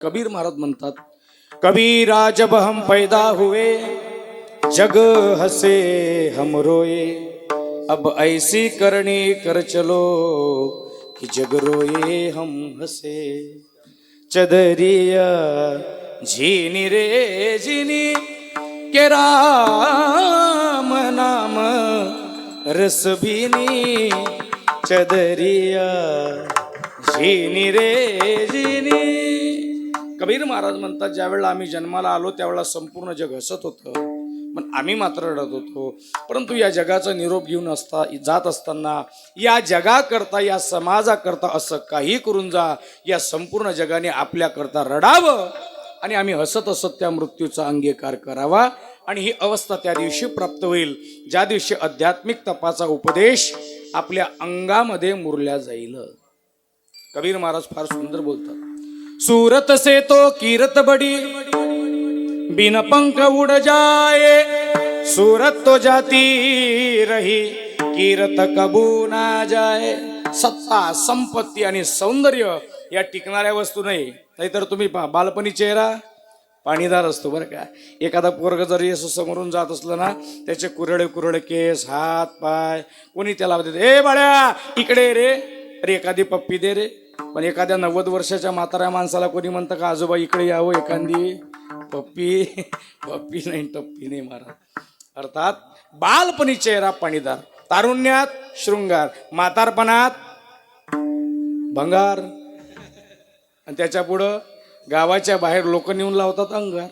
कबीर महाराज म्हणतात, कबीरा जब हम पैदा हुए जग हसे हम रोए, अब ऐसी करनी कर चलो कि जग रोए हम हसे। चदरिया झीनी रे झीनी के राम नाम रस भीनी, चदरिया झीनी रे झीनी। कबीर महाराज म्हणतात, ज्या वेळेला आम्ही जन्माला आलो त्यावेळेला संपूर्ण जग हसत होतं, पण आम्ही मात्र रडत होतो। परंतु या जगाचा निरोप घेऊन जात असताना या जगाकरता, या समाजाकरता असं काही करून जा, या संपूर्ण जगाने आपल्याकरता रडावं आणि आम्ही हसत हसत त्या मृत्यूचा अंगीकार करावा। आणि ही अवस्था त्या दिवशी प्राप्त होईल ज्या दिवशी आध्यात्मिक तपाचा उपदेश आपल्या अंगामध्ये मुरल्या जाईल। कबीर महाराज फार सुंदर बोलतात, सूरत से तो कीरत बड़ी बिन पंख उड़ जाए, सूरत तो जाती रही कीरत कबू ना जाए। सत्ता, संपत्ती आणि सौंदर्य या टिकणाऱ्या वस्तू नाही। नाहीतर तुम्ही बालपणी चेहरा पाणीदार असतो बरं का। एखादा पोरग जरी असं समोरून जात असलं ना, त्याचे कुरळे कुरळे केस, हात पाय, कोणी त्याला देते, ए बाळ्या इकडे रे, अरे एखादी पप्पी दे रे। पण एखाद्या 90 वर्षाच्या म्हाताऱ्या माणसाला कोणी म्हणतं का, आजोबा इकडे यावं एखादी पप्पी? पप्पी नाही, टप्पी नाही महाराज। अर्थात बालपणी चेहरा पाणीदार, तारुण्यात शृंगार, म्हातारपणात भंगार, आणि त्याच्या पुढं गावाच्या बाहेर लोक नेऊन लावतात अंगार।